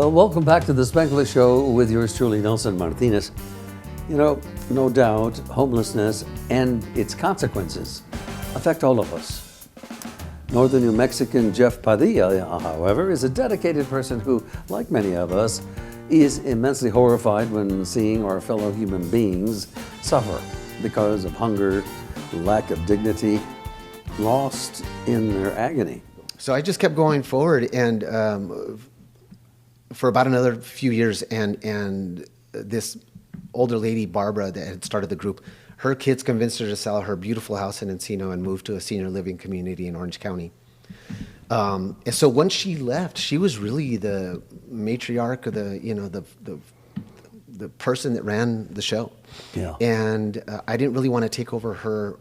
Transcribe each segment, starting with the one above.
Well, welcome back to the Spanglish Show with yours truly, Nelson Martinez. You know, no doubt, homelessness and its consequences affect all of us. Northern New Mexican Jeff Padilla, however, is a dedicated person who, like many of us, is immensely horrified when seeing our fellow human beings suffer because of hunger, lack of dignity, lost in their agony. So I just kept going forward, and for about another few years, and this older lady, Barbara, that had started the group, her kids convinced her to sell her beautiful house in Encino and move to a senior living community in Orange County. And so once she left, she was really the matriarch of the person that ran the show. Yeah. And I didn't really want to take over her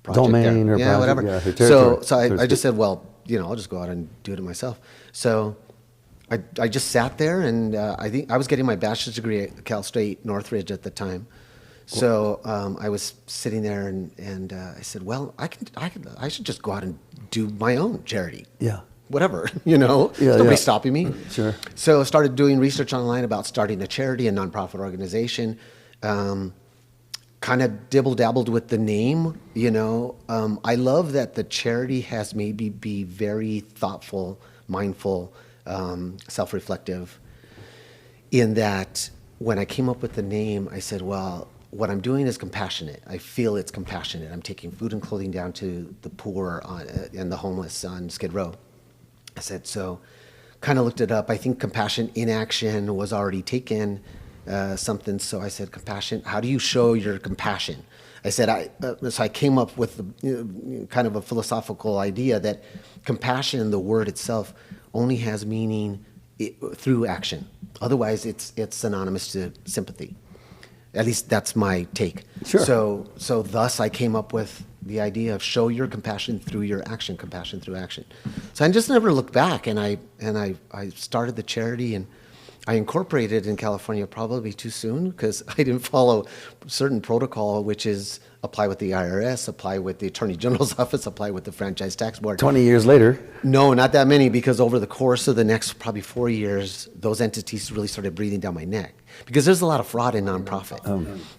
project domain there. or yeah, project, whatever. yeah, her territory. So I just said, well, I'll just go out and do it myself. So I just sat there, and I think I was getting my bachelor's degree at Cal State Northridge at the time. So I was sitting there, and I said, well, I should just go out and do my own charity. Yeah. Whatever, nobody's stopping me. Sure. So I started doing research online about starting a charity, a nonprofit organization. Kind of dibble-dabbled with the name, I love that the charity has maybe be very thoughtful, mindful, self-reflective, in that when I came up with the name, I said, well, what I'm doing is compassionate. I feel it's compassionate. I'm taking food and clothing down to the poor and the homeless on Skid Row. I said, so kind of looked it up. I think compassion in action was already taken. Something. So I said, compassion. How do you show your compassion? I said, so I came up with kind of a philosophical idea that compassion, the word itself, only has meaning through action. Otherwise, it's synonymous to sympathy. At least that's my take. Sure. So thus I came up with the idea of show your compassion through your action, compassion through action. So I just never looked back, and I started the charity, and I incorporated in California probably too soon because I didn't follow certain protocol, which is apply with the IRS, apply with the Attorney General's office, apply with the Franchise Tax Board. 20 years later. No, not that many, because over the course of the next probably 4 years, those entities really started breathing down my neck. Because there's a lot of fraud in nonprofit.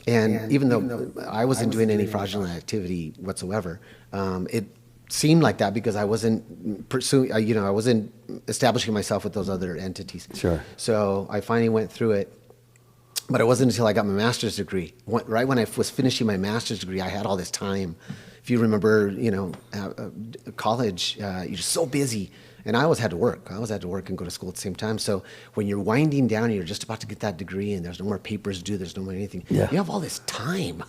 And even though I wasn't doing any fraudulent activity whatsoever, it seemed like that because I wasn't pursuing, I wasn't establishing myself with those other entities. Sure. So I finally went through it, but it wasn't until I got my master's degree. Right when I was finishing my master's degree, I had all this time. If you remember, college, you're just so busy. And I always had to work. And go to school at the same time. So when you're winding down and you're just about to get that degree and there's no more papers to do, there's no more anything, yeah. You have all this time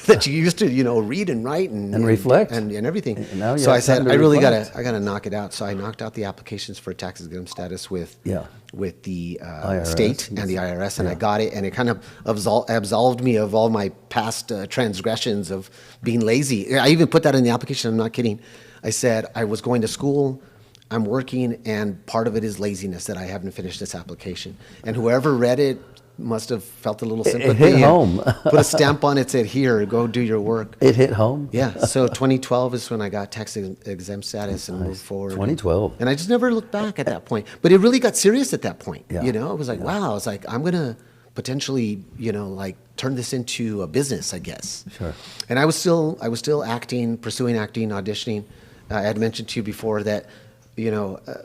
that you used to, read and write and reflect and everything. And now so I said, I really reflect. gotta knock it out. So I knocked out the applications for tax exempt status with the IRS, state and the IRS, and I got it, and it kind of absolved me of all my past transgressions of being lazy. I even put that in the application. I'm not kidding. I said I was going to school, I'm working, and part of it is laziness that I haven't finished this application. And whoever read it must have felt a little sympathy. It hit home. Put a stamp on it, said, here, go do your work. It hit home? Yeah. So 2012 is when I got tax exempt status and moved forward. 2012. And I just never looked back at that point. But it really got serious at that point. Yeah. It was like, wow. I was like, I'm going to potentially, turn this into a business, I guess. Sure. And I was still acting, pursuing acting, auditioning. I had mentioned to you before that,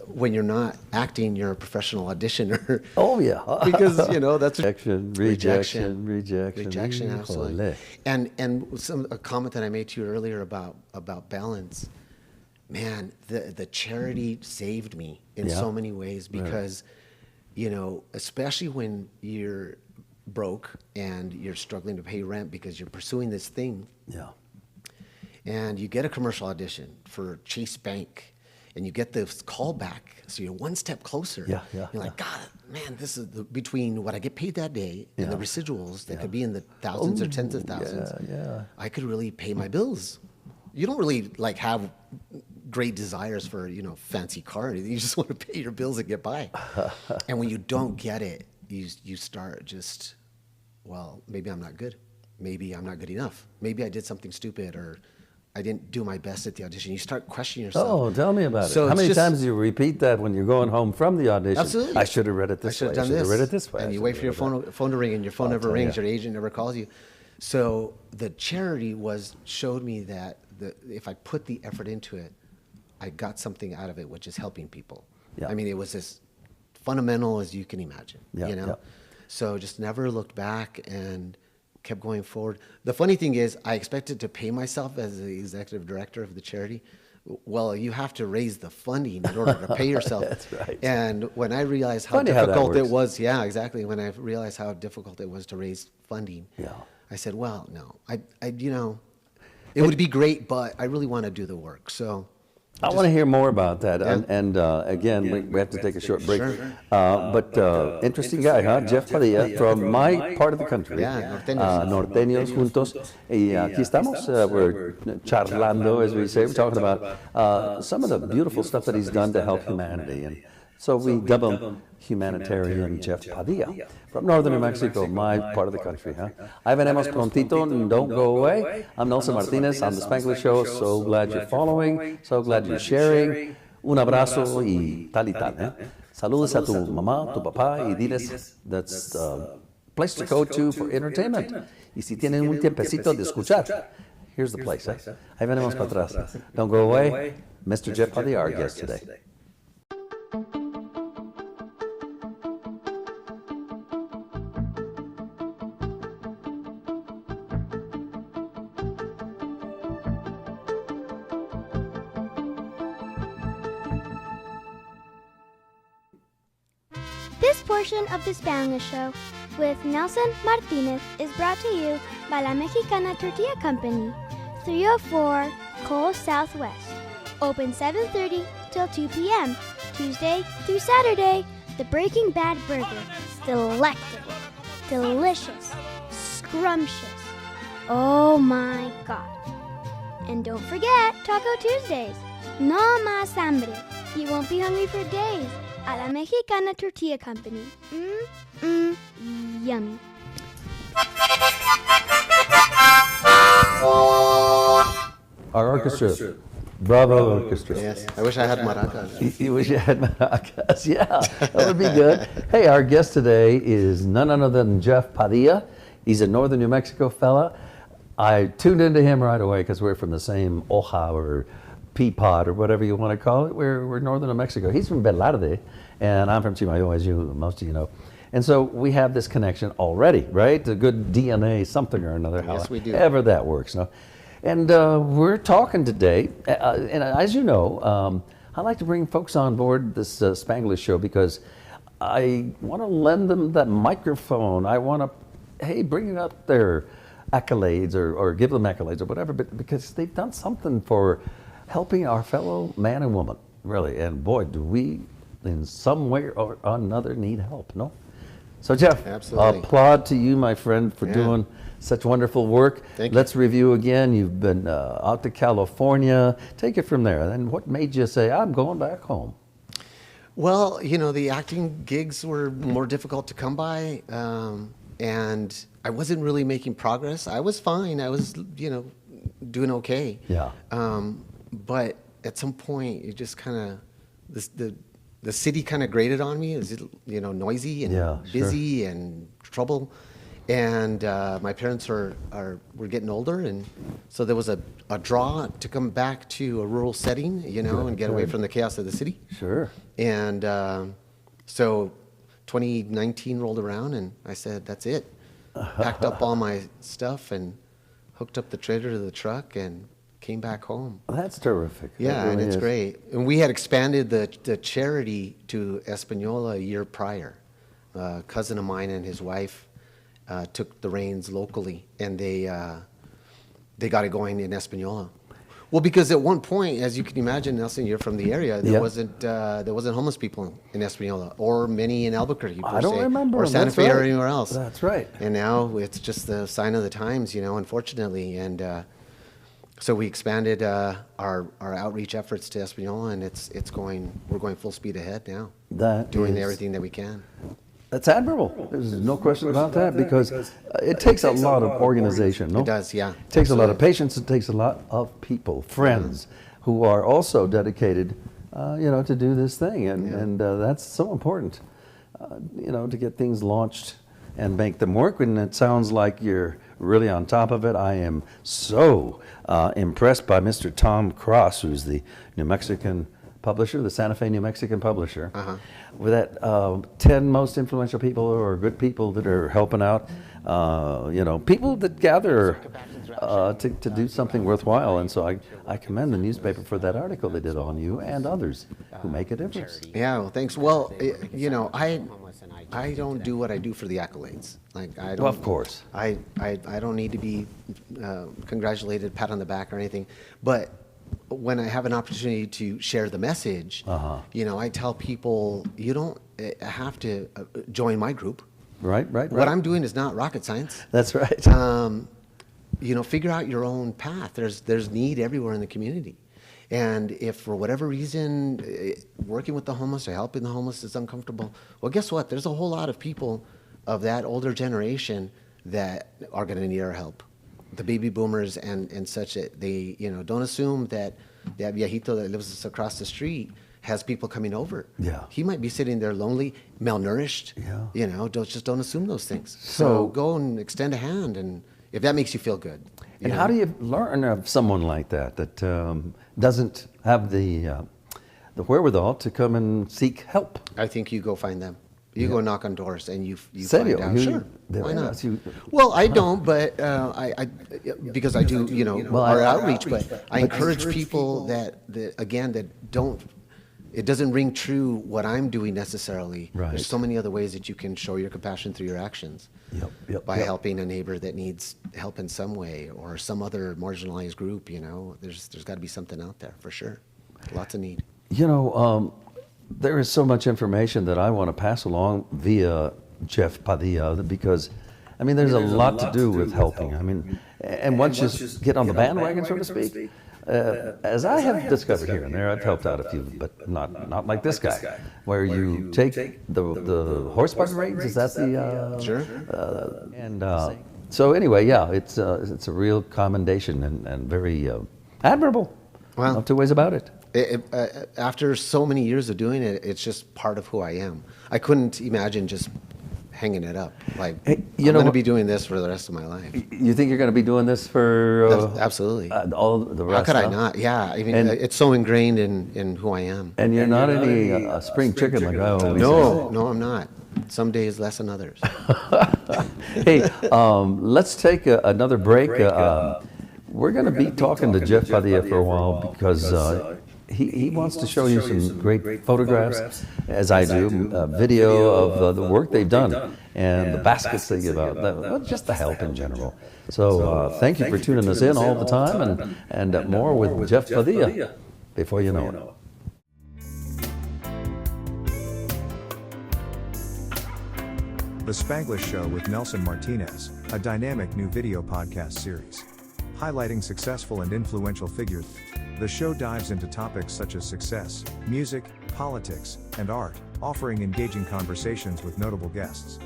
when you're not acting, you're a professional auditioner. Oh, yeah. Because, that's rejection, absolutely. And a comment that I made to you earlier about balance, man, the charity saved me in so many ways because, especially when you're broke and you're struggling to pay rent because you're pursuing this thing. Yeah. And you get a commercial audition for Chase Bank. And you get this call back, so you're one step closer. Yeah. You're like, God, man, this is between what I get paid that day and the residuals that could be in the thousands or tens of thousands. Yeah. I could really pay my bills. You don't really have great desires for fancy car or anything. You just want to pay your bills and get by. And when you don't get it, you start just, well, maybe I'm not good. Maybe I'm not good enough. Maybe I did something stupid, or I didn't do my best at the audition. You start questioning yourself. Oh, tell me about So it. How it's many just- times do you repeat that when you're going home from the audition? Absolutely. I should have read it I this should way. have done I should have this. read it this way. And I you should wait have for your read that. phone to ring, and your phone I'll never tell rings. ya. Your agent never calls you. So the charity showed me that if I put the effort into it, I got something out of it, which is helping people. Yeah. I mean, it was as fundamental as you can imagine. Yeah, You know. yeah. So just never looked back and kept going forward. The funny thing is, I expected to pay myself as the executive director of the charity. Well, you have to raise the funding in order to pay yourself. That's right. And when I realized how Funny how that difficult it works. was, yeah, exactly. When I realized how difficult it was to raise funding, Yeah. I said, well, no, it would be great, but I really want to do the work. So I want to hear more about that. Yeah. And again, we have to take a short break. Sure. But interesting guy, huh? Jeff Padilla from my part of the country. Yeah, norteños. Norteños juntos. Y aquí estamos. We're charlando, as we say. We're talking about some of the beautiful stuff that he's done to help humanity. And so we dub him humanitarian Jeff Padilla from northern New Mexico, my part of the country, huh? Ahí venemos prontito, and don't go away. I'm Nelson Martinez on the Spanglish Show. So glad you're following. So glad you're sharing. Un abrazo y tal y tal, eh? Saludos a tu mamá, tu papá y diles that's the place to go to for entertainment. Y si tienen un tiempecito de escuchar, here's the place, eh? Ahí venemos para atrás. Don't go away. Mr. Jeff Padilla, our guest today. This portion of the Spanglish Show with Nelson Martinez is brought to you by La Mexicana Tortilla Company, 304 Cole Southwest. Open 7:30 till 2 p.m. Tuesday through Saturday. The Breaking Bad Burger. Delectable, delicious, scrumptious. Oh my God. And don't forget Taco Tuesdays. No más hambre. You won't be hungry for days. A la Mexicana Tortilla Company. Yummy. Our orchestra. Bravo Orchestra. yes, I wish I had maracas. You wish you had maracas. Yeah, that would be good. Hey, our guest today is none other than Jeff Padilla. He's a northern New Mexico fella. I tuned into him right away because we're from the same hoja or pea pod or whatever you want to call it. We're northern New Mexico. He's from Velarde, and I'm from Chimayo, as most of you know. And so we have this connection already, right? A good DNA, something or another. Yes, we do. However that works, no? And we're talking today, and as you know, I like to bring folks on board this Spanglish Show because I want to lend them that microphone. I want to, hey, bring up their accolades or give them accolades or whatever, but because they've done something for helping our fellow man and woman, really. And boy, do we, in some way or another, need help, no? So Jeff, Absolutely. applaud to you, my friend, for Yeah. doing such wonderful work. Thank you. Let's review again. You've been out to California. Take it from there. And what made you say, I'm going back home? Well, the acting gigs were more difficult to come by, and I wasn't really making progress. I was fine. I was, doing okay. Yeah. But at some point, it just kind of the city kind of grated on me. It was, noisy and Yeah, sure. busy and trouble. And my parents were getting older, and so there was a draw to come back to a rural setting, and get away from the chaos of the city. Sure. And so 2019 rolled around, and I said, that's it. Packed up all my stuff and hooked up the trailer to the truck and came back home. That's terrific. That Yeah, and really it's is. great. And we had expanded the charity to Espanola a year prior. A cousin of mine and his wife took the reins locally, and they got it going in Espanola. Well, because at one point, as you can imagine, Nelson, you're from the area. There Yeah. wasn't homeless people in Espanola, or many in Albuquerque, per I don't se, remember or them. Santa That's Fe, or right. anywhere else. That's right. And now it's just the sign of the times, unfortunately. And so we expanded our outreach efforts to Espanola, and we're going full speed ahead now, That doing is- everything that we can. That's admirable. There's no question about that, because it takes a lot of organization. No? It does, yeah. It takes a lot of patience. It takes a lot of people, friends, who are also dedicated, to do this thing, and that's so important, to get things launched and make them work. And it sounds like you're really on top of it. I am so impressed by Mr. Tom Cross, who's the New Mexican publisher, the Santa Fe, New Mexican publisher, with that 10 most influential people or good people that are helping out, people that gather to do something worthwhile. And so I commend the newspaper for that article they did on you and others who make a difference. Yeah, well, thanks. Well, I don't do what I do for the accolades. Like, I don't. Well, of course. I don't need to be congratulated, pat on the back or anything. But when I have an opportunity to share the message, I tell people, you don't have to join my group. Right. What I'm doing is not rocket science. That's right. Figure out your own path. There's need everywhere in the community. And if for whatever reason working with the homeless or helping the homeless is uncomfortable, well, guess what? There's a whole lot of people of that older generation that are going to need our help. The baby boomers and such, that they, don't assume that that viejito that lives across the street has people coming over. Yeah. He might be sitting there lonely, malnourished. Yeah. Don't assume those things. So go and extend a hand, and if that makes you feel good. And how do you learn of someone like that doesn't have the wherewithal to come and seek help? I think you go find them. You go knock on doors and you Serio? find out. Sure, why not? Yes, Well, I don't, but I because I do, our outreach. But I encourage people that don't. It doesn't ring true what I'm doing necessarily. Right. There's so many other ways that you can show your compassion through your actions. By helping a neighbor that needs help in some way, or some other marginalized group. There's got to be something out there for sure. Lots of need. There is so much information that I want to pass along via Jeff Padilla, because there's a lot to do with helping. And once you get on the bandwagon, so to speak, as I have discovered here and there, I've helped out a few, but not like this guy, where you take the horse bugger raids. Is that the Sure. So anyway, it's a real commendation and very admirable. Well, No two ways about it. After so many years of doing it, it's just part of who I am. I couldn't imagine just hanging it up. Like, Hey, I'm going to be doing this for the rest of my life. You think you're going to be doing this for Absolutely. all the rest? How could I huh? not? Yeah, And- it's so ingrained in who I am. And you're not any spring chicken like I always No, I'm not. Some days less than others. say. Hey, let's take another break. We're going to be talking to Jeff Padilla for a while, because he wants to show you some great photographs, as I do, video of the work they've done and the baskets they give out, just the help in general. So thank you for tuning us in all the time, and more with Jeff Padilla before you know it. The Spanglish Show with Nelson Martinez, a dynamic new video podcast series. Highlighting successful and influential figures, the show dives into topics such as success, music, politics, and art, offering engaging conversations with notable guests.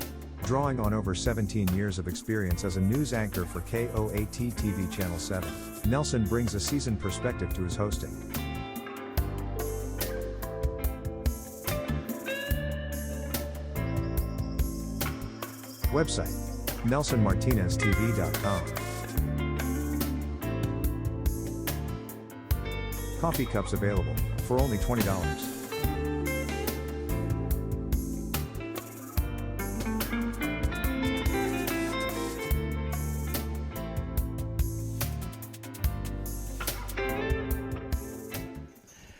Drawing on over 17 years of experience as a news anchor for KOAT TV Channel 7, Nelson brings a seasoned perspective to his hosting. Website: NelsonMartinezTV.com. Coffee cups available for only $20.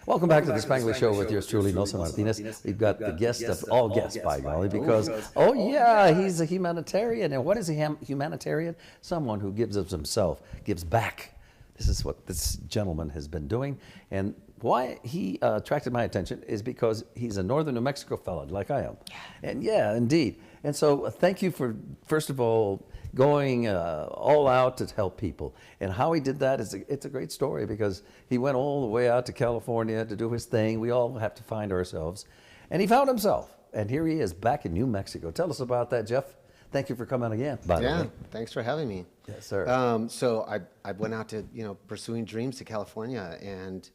Welcome back to the Spanglish Show with yours truly, Nelson Martinez. We've got the guest of all guests, by golly, because, he's a humanitarian. And what is a humanitarian? Someone who gives of himself, gives back. This is what this gentleman has been doing. And why he attracted my attention is because he's a northern New Mexico fellow, like I am. And indeed. And so thank you for, first of all, going all out to help people. And how he did that, it's a great story, because he went all the way out to California to do his thing. We all have to find ourselves. And he found himself. and here he is back in New Mexico. Tell us about that, Jeff. Thank you for coming again, by the way. Thanks for having me. Yes, sir. So I went out to, pursuing dreams to California, and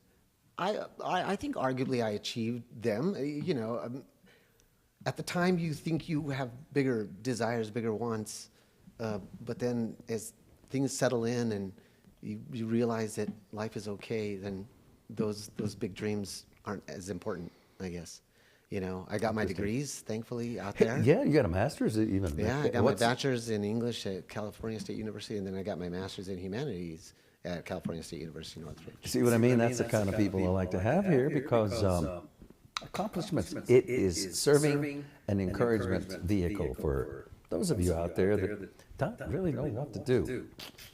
I think arguably I achieved them. At the time you think you have bigger desires, bigger wants, but then as things settle in and you realize that life is okay, then those big dreams aren't as important, I guess. I got my degrees, thankfully, out there. Yeah, you got a master's even. Yeah, I got my bachelor's in English at California State University, and then I got my master's in humanities at California State University, Northridge. See what I mean? That's the kind of people I like to have here because accomplishments, it is serving an encouragement vehicle for those of you out there that don't really know what to do.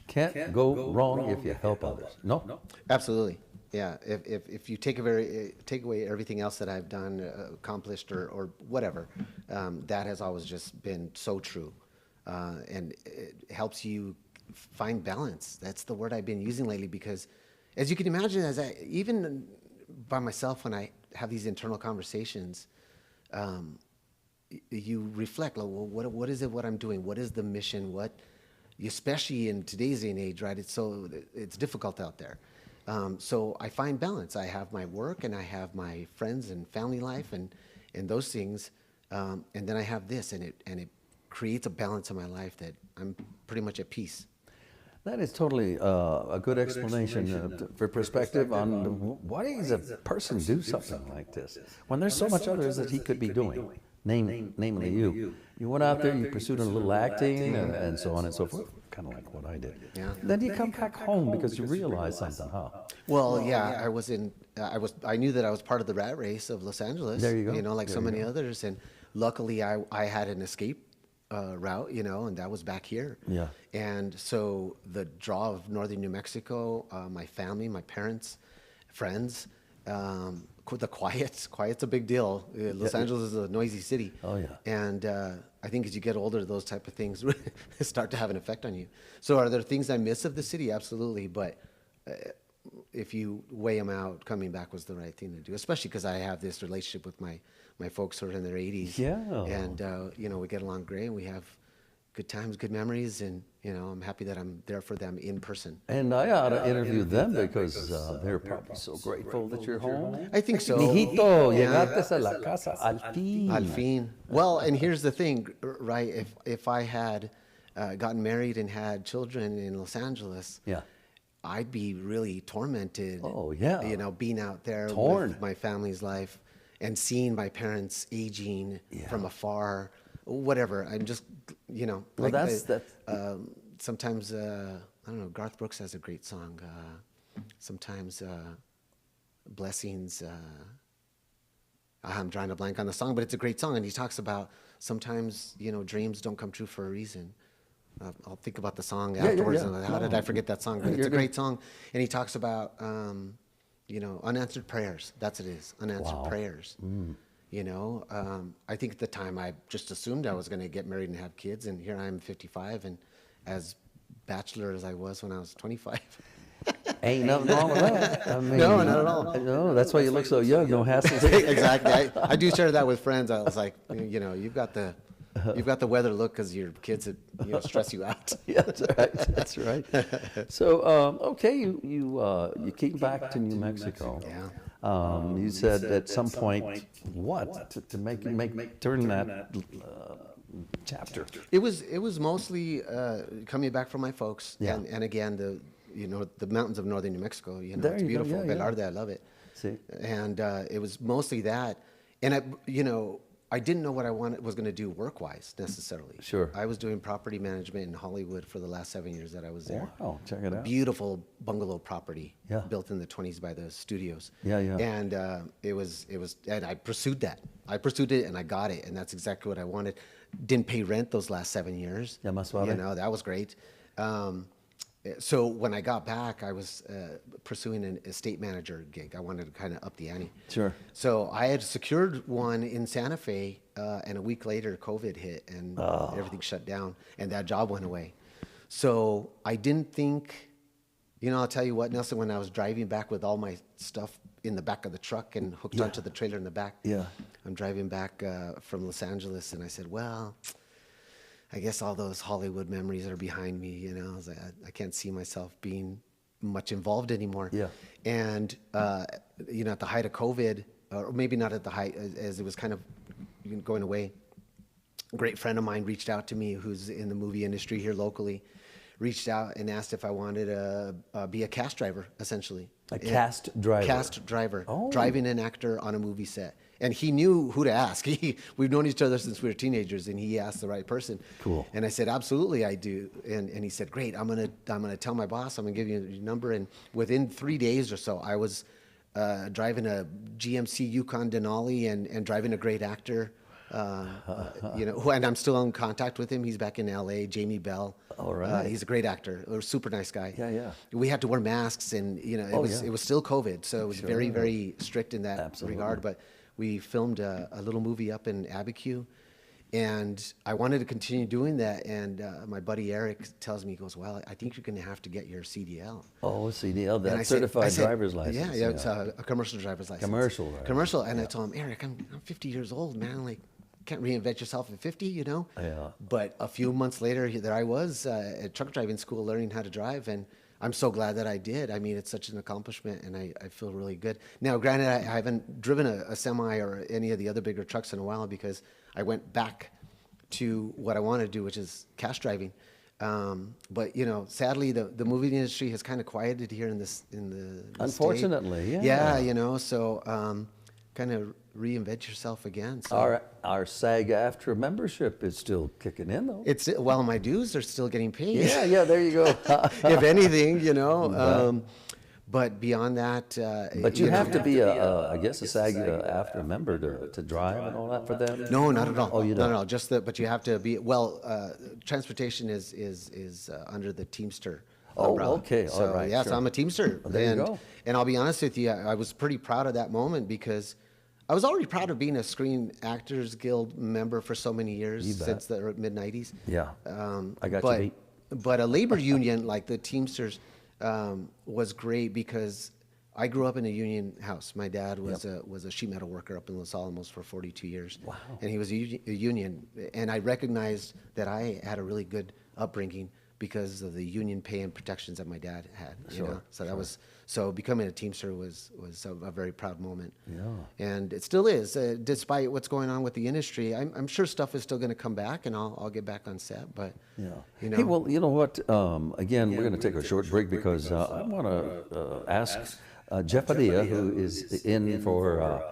Can't go wrong if you help others. No? Absolutely. Yeah, if you take away everything else that I've done, accomplished, or whatever, that has always just been so true, and it helps you find balance. That's the word I've been using lately because, as you can imagine, even by myself when I have these internal conversations, you reflect, like, well, what is it? What I'm doing? What is the mission? Especially in today's day and age, right? It's difficult out there. So I find balance. I have my work and I have my friends and family life and those things, and then I have this, and it creates a balance in my life that I'm pretty much at peace. That is totally a good explanation for perspective on why does a person do something like this when there's so much others that he could be doing. Namely you. You went out there, you pursued a little acting and so on and so forth, kind of like what I did. Yeah. Then you come back home because you realize something, huh? Well, yeah, I knew that I was part of the rat race of Los Angeles. There you go. Like so many others, and luckily I had an escape route, and that was back here. Yeah. And so the draw of northern New Mexico, my family, my parents, friends, the quiet's a big deal. Los Angeles is a noisy city. Oh yeah. And I think as you get older, those type of things start to have an effect on you. So are there things I miss of the city? Absolutely. But if you weigh them out, coming back was the right thing to do, especially because I have this relationship with my folks who are in their 80s. Yeah. And we get along great, and we have good times, good memories, and I'm happy that I'm there for them in person. And I ought to interview them because they're probably so grateful that you're home. I think so. Mijito, llegaste a la casa al fin. Al fin. Well, and here's the thing, right? If I had gotten married and had children in Los Angeles, Yeah. I'd be really tormented. Oh, yeah. Being out there Torn. with my family's life and seeing my parents aging from afar, whatever. I'm just, sometimes, I don't know, Garth Brooks has a great song. Sometimes Blessings, I'm drawing a blank on the song, but it's a great song. And he talks about sometimes, dreams don't come true for a reason. I'll think about the song afterwards. Yeah. And how did I forget that song? But it's a great song. And he talks about, unanswered prayers. That's what it is, unanswered prayers. I think at the time I just assumed I was going to get married and have kids. And here I am 55 and as bachelor as I was when I was 25. Ain't nothing wrong with that. I mean, No, not at all. No, that's why you look so young. No hassles. Exactly. I do share that with friends. I was like, you've got the weather look because your kids that stress you out. Yeah, that's right. So, okay, you came back to New Mexico. Yeah. You said at some point, what to make turn that chapter? It was mostly coming back from my folks, Yeah. and again the mountains of northern New Mexico. There It's you go. beautiful. Yeah, Velarde, I love it. See. And it was mostly that, and I didn't know what I was going to do work-wise necessarily. Sure. I was doing property management in Hollywood for the last 7 years that I was there. Wow, check it out. Beautiful bungalow property, Yeah. built in the 20s by the studios. Yeah. And it was, and I pursued that. I pursued it and I got it, and that's exactly what I wanted. Didn't pay rent those last 7 years. Yeah, más vale. That was great. So when I got back, I was pursuing an estate manager gig. I wanted to kind of up the ante. Sure. So I had secured one in Santa Fe, and a week later, COVID hit, and everything shut down, and that job went away. So I didn't think, I'll tell you what, Nelson, when I was driving back with all my stuff in the back of the truck and hooked Yeah. onto the trailer in the back. Yeah. I'm driving back from Los Angeles, and I said, well, I guess all those Hollywood memories are behind me. You know, I was like, I can't see myself being much involved anymore. Yeah. And you know, at the height of COVID, or maybe not at the height, as it was kind of going away, a great friend of mine reached out to me who's in the movie industry here locally, reached out and asked if I wanted to be a cast driver, essentially. A cast driver? Cast driver. Oh. Driving an actor on a movie set. And he knew who to ask. We've known each other since we were teenagers, and he asked the right person. Cool. And I said, absolutely, I do. And he said, great, I'm gonna tell my boss, I'm gonna give you your number. And within 3 days or so, I was driving a GMC Yukon Denali and driving a great actor. You know, and I'm still in contact with him. He's back in LA, Jamie Bell. All right. He's a great actor, a super nice guy. Yeah, yeah. We had to wear masks, and you know, it was still COVID, so it was Sure. very, very strict in that Absolutely. regard. But we filmed a little movie up in Abiquiu, and I wanted to continue doing that. And my buddy Eric tells me, he goes, "Well, I think you're going to have to get your CDL." Oh, CDL, And that I said- certified I said, driver's license. Yeah, it's a commercial driver's license. Commercial, right. Commercial. And I told him, Eric, I'm 50 years old, man. Like, can't reinvent yourself at 50, you know? Yeah. But a few months later, there I was at truck driving school learning how to drive. And I'm so glad that I did. I mean, it's such an accomplishment, and I feel really good. Now, granted, I haven't driven a semi or any of the other bigger trucks in a while because I went back to what I want to do, which is cast driving. But you know, sadly, the movie industry has kind of quieted here in the state. Unfortunately, yeah. You know, so kind of reinvent yourself again. So Our SAG-AFTRA membership is still kicking in, though. it's well, my dues are still getting paid. Yeah, there you go. If anything, you know. But beyond that, But you have to be, a I guess, a SAG-AFTRA member to drive and all that for them? No, not at all. Oh, you Not don't? at all. Just that, but you have to be transportation is under the Teamster. Oh, umbrella. okay. All So, right, yeah, sure. so I'm a Teamster. Well, there you and, go. And I'll be honest with you, I was pretty proud of that moment because I was already proud of being a Screen Actors Guild member for so many years You bet. since the mid '90s. Yeah. I got but, you beat. But a labor union like the Teamsters was great because I grew up in a union house. My dad was a sheet metal worker up in Los Alamos for 42 years. Wow. And he was a union. And I recognized that I had a really good upbringing because of the union pay and protections that my dad had. You know? So that was becoming a Teamster was a very proud moment. Yeah. And it still is, despite what's going on with the industry. I'm sure stuff is still going to come back, and I'll get back on set. But Yeah. you know, Hey, well, you know what? Again, we're going to take a short break because I want to ask Jeff Padilla, who is in for,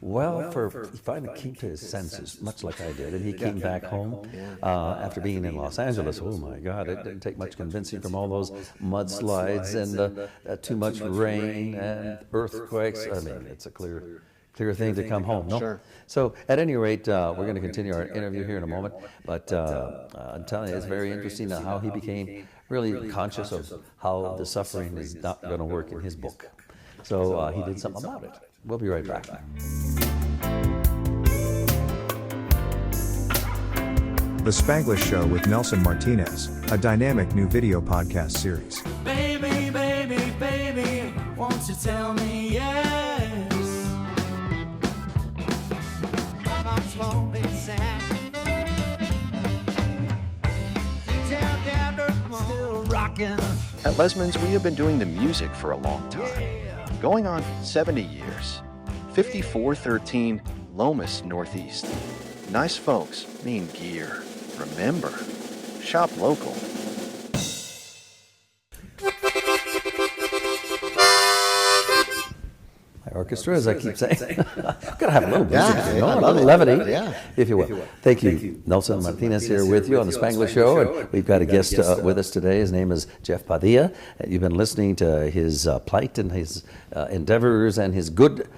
he finally came to his senses, much like I did, and he came back home after being in Los Angeles. Oh my God, it didn't take much convincing from all those mudslides and too much rain and earthquakes. I mean, it's a clear thing to come home, no? Sure. So at any rate, we're going to continue our interview here in a moment, but I'm telling you, it's very interesting how he became really conscious of how the suffering is not going to work in his book. So he did something about it. We'll be right back. The Spanglish Show with Nelson Martinez, a dynamic new video podcast series. Baby, baby, baby, won't you tell me yes? I'm slowly sad. Still rocking. At Lesman's, we have been doing the music for a long time, going on 70 years. 5413 Lomas Northeast. Nice folks mean gear. Remember, shop local. Orchestra, as I keep saying. Gotta have a little music, Yeah, you know, I a love little it. levity, Yeah. if you will. Thank you. Nelson Martinez here with you on the Spanglish Show, and we've got a guest with us today. His name is Jeff Padilla. You've been listening to his plight and his endeavors and his good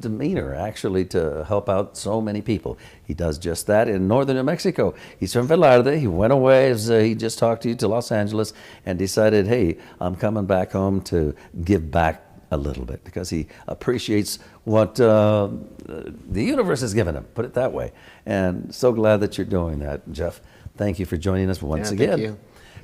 demeanor, actually, to help out so many people. He does just that in northern New Mexico. He's from Velarde. He went away, as he just talked to you, to Los Angeles, and decided, hey, I'm coming back home to give back a little bit because he appreciates what the universe has given him, put it that way. And so glad that you're doing that, Jeff. Thank you for joining us once Yeah, again. thank you.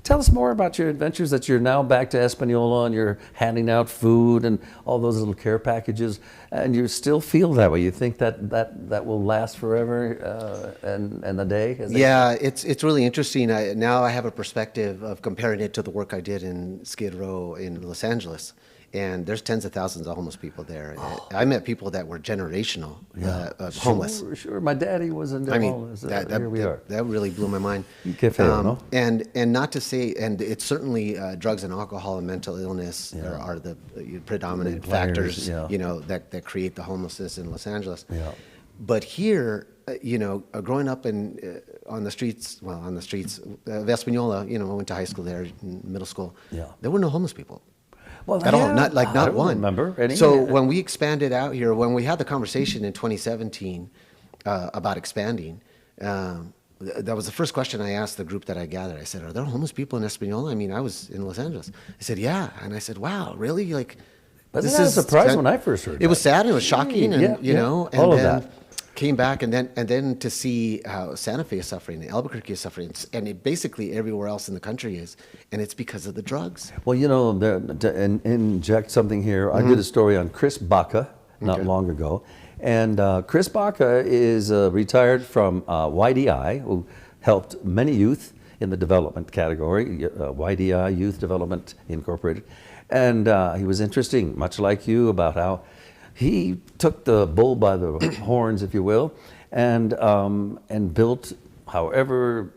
Tell us more about your adventures that you're now back to Espanola and you're handing out food and all those little care packages, and you still feel that way. You think that will last forever and the day? Yeah, it's really interesting. Now I have a perspective of comparing it to the work I did in Skid Row in Los Angeles. And there's tens of thousands of homeless people there. I met people that were generational, homeless. Sure. My daddy was in homeless. Here we are. That really blew my mind. Qué feo, ¿no? And not to say, and it's certainly drugs and alcohol and mental illness are the predominant factors, that create the homelessness in Los Angeles. Yeah. But here, growing up on the streets of Espanola, I went to high school there, middle school. Yeah. There were no homeless people. Well, at all, not I don't one. Remember any. So when we expanded out here, when we had the conversation in 2017 about expanding, that was the first question I asked the group that I gathered. I said, "Are there homeless people in Espanola?" I mean, I was in Los Angeles. I said, "Yeah," and I said, "Wow, really? Like, but this is a surprise when I first heard. It was sad and it was shocking, and and all of then that. Came back, and then to see how Santa Fe is suffering, and Albuquerque is suffering, and basically everywhere else in the country is, and it's because of the drugs. Well, to inject something here, I did a story on Chris Baca not long ago, and Chris Baca is retired from YDI, who helped many youth in the development category, YDI, Youth Development Incorporated, and he was interesting, much like you, about how he took the bull by the horns, if you will, and built however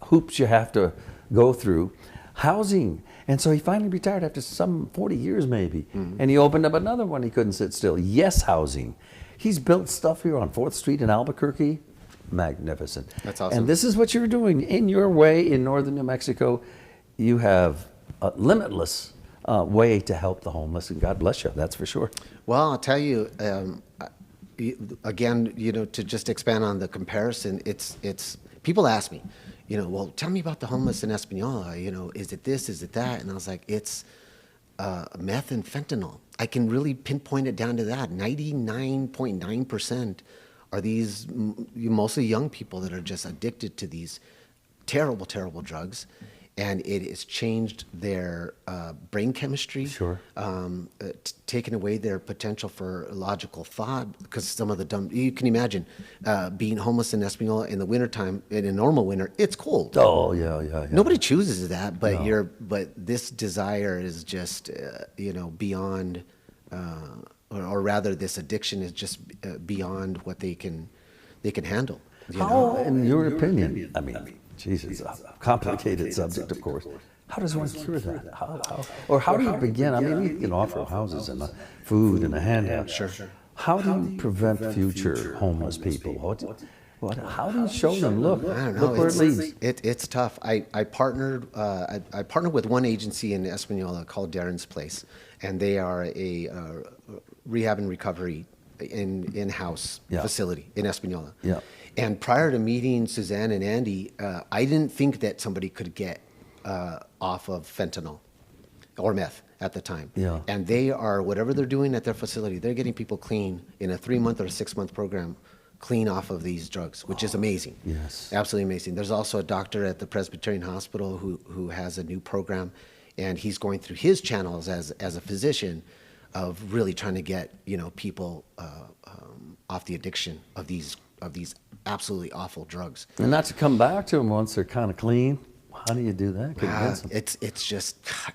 hoops you have to go through, housing. And so he finally retired after some 40 years maybe, and he opened up another one. He couldn't sit still. Yes, housing. He's built stuff here on 4th Street in Albuquerque. Magnificent. That's awesome. And this is what you're doing in your way in northern New Mexico. You have a limitless way to help the homeless, and God bless you, that's for sure. Well, I'll tell you, again, to just expand on the comparison, it's people ask me, well, tell me about the homeless in Espanola, is it this, is it that? And I was like, it's meth and fentanyl. I can really pinpoint it down to that. 99.9% are these mostly young people that are just addicted to these terrible, terrible drugs. And it has changed their brain chemistry, taken away their potential for logical thought, because some of the you can imagine being homeless in Espanola in the wintertime, in a normal winter, it's cold. Oh, yeah. Nobody chooses that, but but this desire is just, beyond, or rather this addiction is just beyond what they can handle. How, in your opinion, I mean, Jesus, a complicated subject, of course. How does one cure that? How do you begin? I mean, we can offer houses and food and a handout. Sure. How do you prevent future homeless people? How do you show them? Look, I don't know. Look where it leads. It's tough. I partnered with one agency in Espanola called Darren's Place, and they are a rehab and recovery in-house facility in Espanola. Yeah. And prior to meeting Suzanne and Andy, I didn't think that somebody could get off of fentanyl or meth at the time. Yeah. And they are, whatever they're doing at their facility, they're getting people clean in a 3-month or a 6-month program, clean off of these drugs, which is amazing. Yes. Absolutely amazing. There's also a doctor at the Presbyterian Hospital who has a new program, and he's going through his channels as a physician of really trying to get people off the addiction of these absolutely awful drugs. And not to come back to them once they're kind of clean. How do you do that?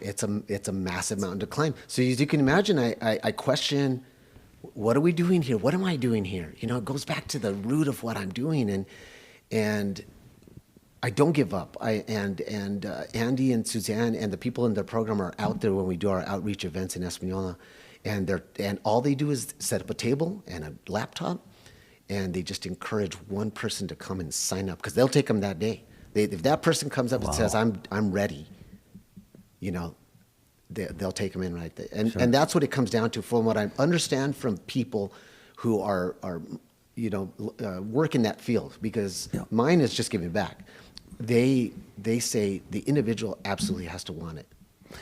It's a massive mountain to climb. So as you can imagine, I question, what are we doing here? What am I doing here? It goes back to the root of what I'm doing, and I don't give up. And Andy and Suzanne and the people in their program are out there when we do our outreach events in Espanola, and all they do is set up a table and a laptop, and they just encourage one person to come and sign up, because they'll take them that day. If that person comes up and says, I'm ready, they'll take them in right there. And that's what it comes down to, from what I understand from people who are work in that field, because mine is just giving back. They say the individual absolutely has to want it.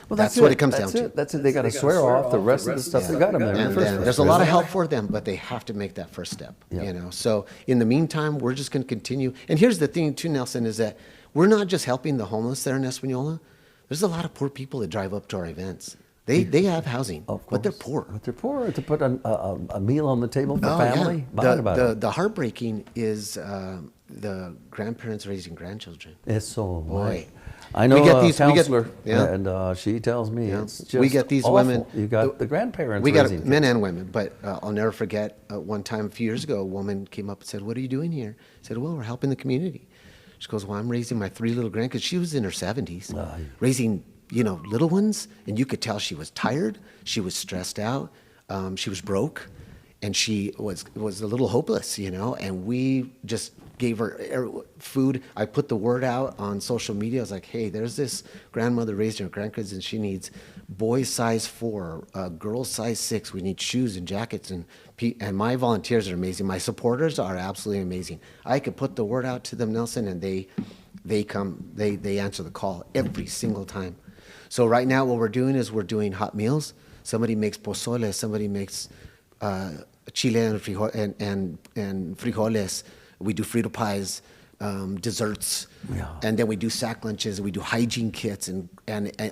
Well, that's what it comes down to. That's it. They got to swear off the rest of the stuff they got them there. And there's a lot of help for them, but they have to make that first step. So in the meantime, we're just going to continue. And here's the thing too, Nelson, is that we're not just helping the homeless there in Espanola. There's a lot of poor people that drive up to our events. They have housing, but they're poor. But they're poor to put a meal on the table for Oh, family. yeah. The heartbreaking is the grandparents raising grandchildren. Eso, Boy. I know a we get- counselor, yeah. and she tells me Yeah. it's just We get these awful. women. You got the grandparents We got raising men kids. and women, but I'll never forget one time a few years ago, a woman came up and said, "What are you doing here?" I said, "Well, we're helping the community." She goes, "Well, I'm raising my 3 little grandkids." She was in her 70s, raising little ones, and you could tell she was tired, she was stressed out, she was broke, and she was a little hopeless, and we just gave her food. I put the word out on social media. I was like, hey, there's this grandmother raising her grandkids, and she needs boys size 4, girls size 6. We need shoes and jackets, and my volunteers are amazing. My supporters are absolutely amazing. I could put the word out to them, Nelson, and they come, they answer the call every single time. So right now what we're doing is we're doing hot meals. Somebody makes pozole, somebody makes chile and frijoles. We do Frito pies, desserts, and then we do sack lunches. We do hygiene kits and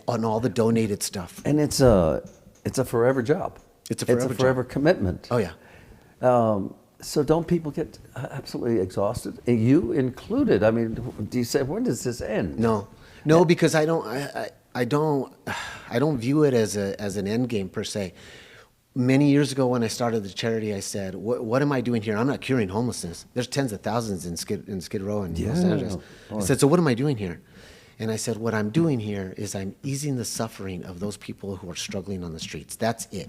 on all the donated stuff. And it's a forever job. It's a forever commitment. Oh yeah. So don't people get absolutely exhausted? You included. I mean, do you say, when does this end? No, because I don't view it as an end game per se. Many years ago when I started the charity, I said, what am I doing here? I'm not curing homelessness. There's tens of thousands in Skid Row and Los Angeles. I said, so what am I doing here? And I said, what I'm doing here is I'm easing the suffering of those people who are struggling on the streets. That's it.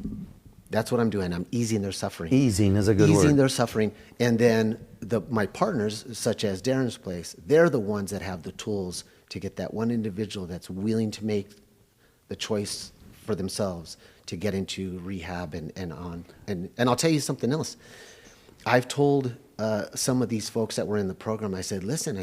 That's what I'm doing. I'm easing their suffering. Easing is a good word. Easing their suffering. And then my partners, such as Darren's Place, they're the ones that have the tools to get that one individual that's willing to make the choice for themselves to get into rehab and on. And I'll tell you something else. I've told some of these folks that were in the program, I said, listen,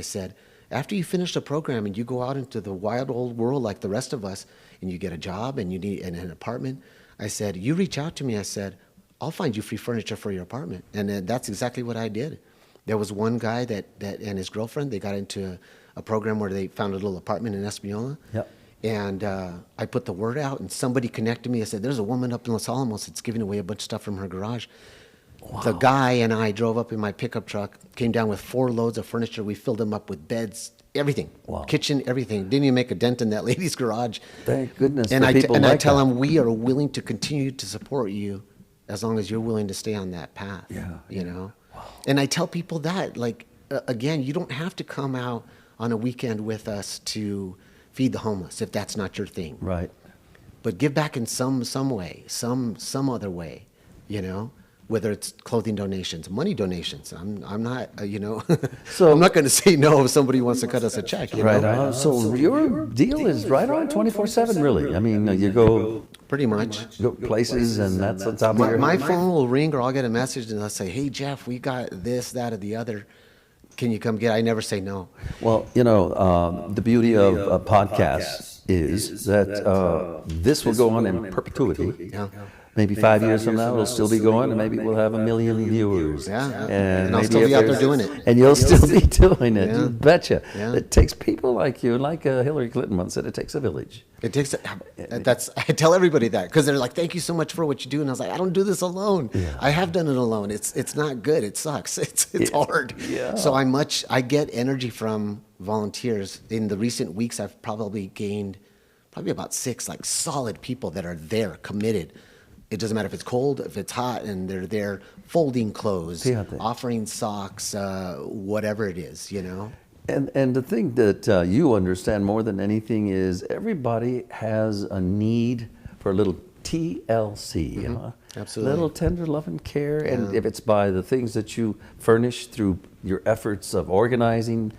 after you finish the program and you go out into the wild old world like the rest of us, and you get a job and you need an apartment, I said, you reach out to me. I said, I'll find you free furniture for your apartment. And that's exactly what I did. There was one guy that and his girlfriend, they got into a program where they found a little apartment in Espanola. Yep. And I put the word out, and somebody connected me. I said, there's a woman up in Los Alamos that's giving away a bunch of stuff from her garage. Wow. The guy and I drove up in my pickup truck, came down with 4 loads of furniture. We filled them up with beds, everything, kitchen, everything. Didn't even make a dent in that lady's garage. Thank goodness and for people and like I tell that. them, we are willing to continue to support you as long as you're willing to stay on that path. You know? Wow. And I tell people that, like, again, you don't have to come out on a weekend with us to feed the homeless if that's not your thing. Right. But give back in some way, some other way, whether it's clothing donations, money donations. I'm not, So I'm not going to say no if somebody wants to cut us a check. Right on. So your deal is right on 24/7, really. I mean, you go pretty much. Go places, and that's on top of your My head. phone will ring, or I'll get a message, and they'll say, "Hey Jeff, we got this, that, or the other. Can you come get?" I never say no. Well, the beauty of podcasts is that this will go on in perpetuity. Yeah. Maybe 5 years from now, it'll still be going, and maybe we'll have 1 million viewers. Yeah. And I'll maybe still if be out there there's- doing it. And you'll still be doing it. Yeah. You betcha. Yeah. It takes people like you, like Hillary Clinton once said, it takes a village. It takes. I tell everybody that because they're like, "Thank you so much for what you do," and I was like, "I don't do this alone. I have done it alone. It's not good. It sucks. It's hard. Yeah. So I get energy from volunteers. In the recent weeks, I've probably gained about 6 like solid people that are there, committed. It doesn't matter if it's cold, if it's hot, and they're there folding clothes, Fíjate. offering socks, whatever it is, And the thing that you understand more than anything is everybody has a need for a little TLC, Absolutely. Little tender love and care. And if it's by the things that you furnish through your efforts of organizing,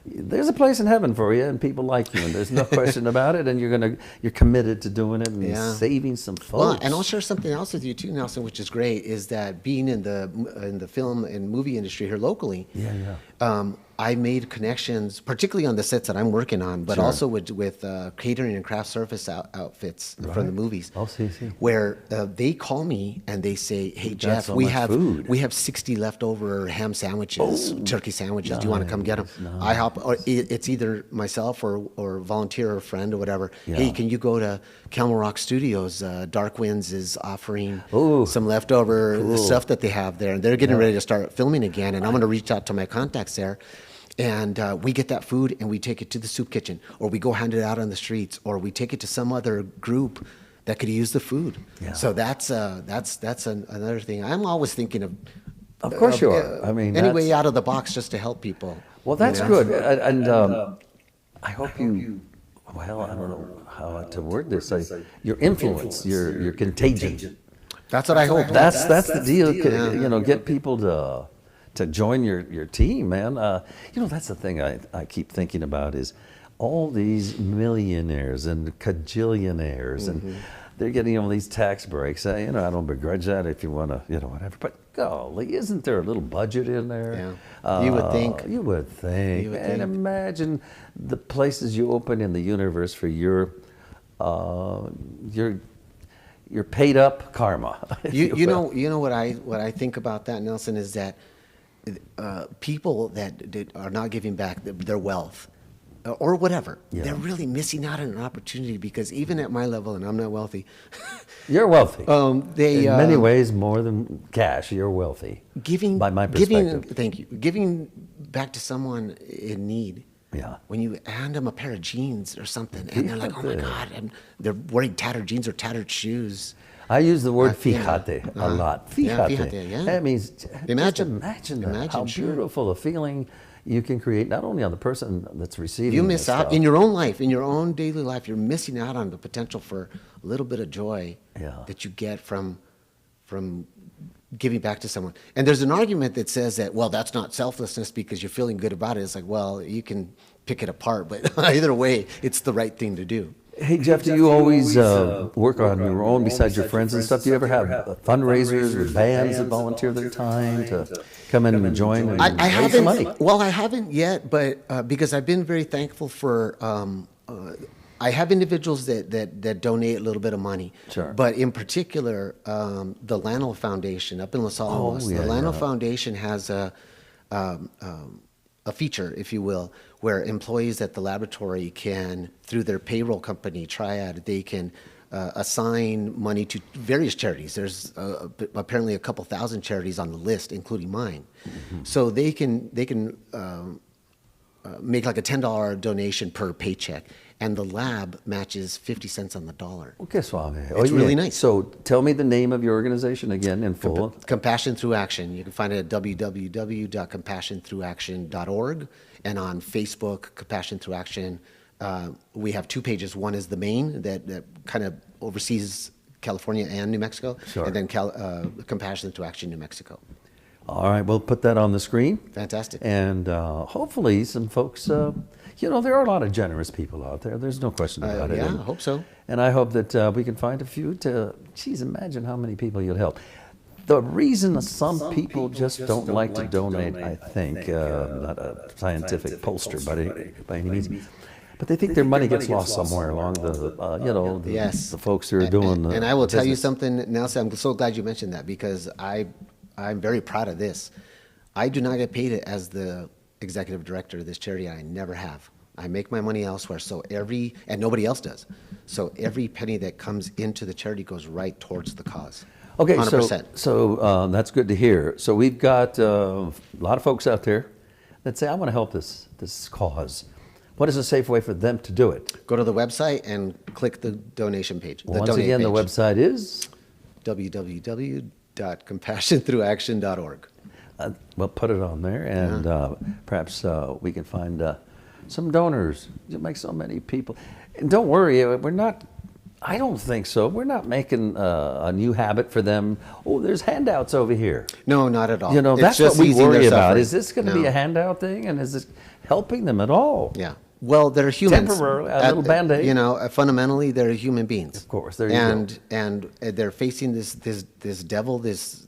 there's a place in heaven for you, and people like you, and there's no question about it. And you're committed to doing it and saving some folks. Well, and I'll share something else with you too, Nelson, which is great, is that being in the film and movie industry here locally, I made connections, particularly on the sets that I'm working on, but Sure. also with catering and craft service outfits from the movies. Oh, see. Where they call me and they say, "Hey got Jeff, so we much have food." we have 60 leftover ham sandwiches, turkey sandwiches. Do you want to come get them?" Nice. I hop. Or it's either myself or volunteer or a friend or whatever. Yeah. Hey, can you go to Camel Rock Studios? Dark Winds is offering Ooh, some leftover cool. stuff that they have there, and they're getting ready to start filming again. And I'm going to reach out to my contacts there. And we get that food and we take it to the soup kitchen, or we go hand it out on the streets, or we take it to some other group that could use the food. Yeah. So that's another thing. I'm always thinking Of course you are. I mean, any way that's- out of the box just to help people. Well, that's you know? good. And I hope you, well, I don't know how to word this. Your influence, your contagion. That's what I hope. That's the deal. You know, get people to join your team, man. You know, that's the thing I keep thinking about is all these millionaires and cajillionaires, and they're getting all these tax breaks. You know, I don't begrudge that if you want to, you know, whatever. But golly, isn't there a little budget in there? Yeah. You would think. You would think. You would And think. imagine the places you open in the universe for your paid up karma. if You will. know what I think about that, Nelson, is that people that are not giving back their wealth or whatever, Yeah. they're really missing out on an opportunity, because even at my level, and I'm not wealthy, You're wealthy. they in many ways, more than cash, you're wealthy. giving by my perspective. thank you, giving back to someone in need. Yeah. When you hand them a pair of jeans or something, and they're like, "Oh my Fíjate. God," and they're wearing tattered jeans or tattered shoes. I use the word Yeah. fíjate a lot. Yeah, Fíjate. fíjate, yeah. That means Imagine. just imagine that, Imagine, how sure. beautiful a feeling you can create, not only on the person that's receiving You this miss out stuff. in your own life, in your own daily life. You're missing out on the potential for a little bit of joy Yeah. that you get from giving back to someone. And there's an argument that says that, well, that's not selflessness because you're feeling good about it. It's like, well, you can pick it apart, but either way, it's the right thing to do. Hey, Jeff, do you always work on your own besides your friends and stuff? Do you ever have fundraisers or bands that volunteer their time to come in and join and I raise some money? haven't. Well, I haven't yet, but because I've been very thankful for. I have individuals that donate a little bit of money. Sure. But in particular, the Lano Foundation up in Los Alamos. yeah, The Lano yeah. Foundation has a feature, if you will, where employees at the laboratory can, through their payroll company, Triad, they can assign money to various charities. There's apparently a couple thousand charities on the list, including mine. So they can make like a $10 donation per paycheck, and the lab matches 50 cents on the dollar. Okay, suave. It's really nice. So tell me the name of your organization again in full. Compassion Through Action. You can find it at www.compassionthroughaction.org, and on Facebook, Compassion Through Action. We have two pages. One is the main that kind of oversees California and New Mexico, Sure. and then Compassion Through Action New Mexico. All right, we'll put that on the screen. Fantastic. And hopefully some folks, you know, there are a lot of generous people out there. There's no question about it. Yeah, And- I hope so. And I hope that we can find a few to, geez, imagine how many people you'd help. The reason some people just don't like to donate, I think, not a scientific pollster by any means, but they think their money gets lost somewhere along the, you know, the, Yes. the folks who are doing the And I will tell you business. something, Nelson, I'm so glad you mentioned that, because I'm very proud of this. I do not get paid as the executive director of this charity. I never have. I make my money elsewhere, and nobody else does. So every penny that comes into the charity goes right towards the cause. Okay, 100%. so that's good to hear. So we've got a lot of folks out there that say, I want to help this cause. What is a safe way for them to do it? Go to the website and click the donation page. The Once donate again, the page. website is? www.compassionthroughaction.org. We'll put it on there, and perhaps we can find some donors. You'll make so many people. And don't worry, we're not, I don't think so. We're not making a new habit for them. Oh, there's handouts over here. No, not at all. You know, It's that's just what we easing their worry about. suffering. Is this going to be No. a handout thing, and is this helping them at all? Yeah. Well, they're humans. Temporarily, a little Band-Aid. You know, fundamentally, they're human beings. Of course, there you go. And they're facing this devil, this